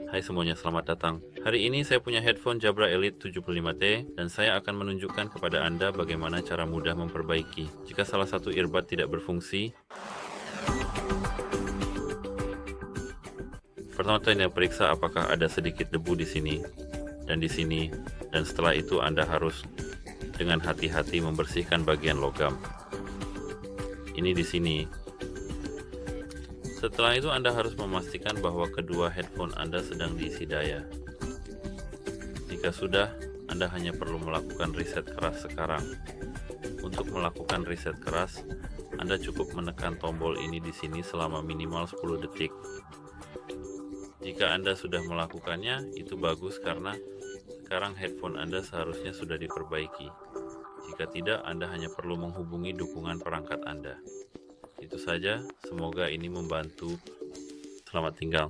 Hai semuanya, selamat datang. Hari ini saya punya headphone Jabra Elite 75T dan saya akan menunjukkan kepada Anda bagaimana cara mudah memperbaiki. Jika salah satu earbud tidak berfungsi, pertama-tama periksa apakah ada sedikit debu di sini dan di sini, dan setelah itu Anda harus dengan hati-hati membersihkan bagian logam. Ini di sini. Setelah itu Anda harus memastikan bahwa kedua headphone Anda sedang diisi daya. Jika sudah, Anda hanya perlu melakukan reset keras sekarang. Untuk melakukan reset keras, Anda cukup menekan tombol ini di sini selama minimal 10 detik. Jika Anda sudah melakukannya, itu bagus karena sekarang headphone Anda seharusnya sudah diperbaiki. Jika tidak, Anda hanya perlu menghubungi dukungan perangkat Anda. Itu saja, semoga ini membantu. Selamat tinggal.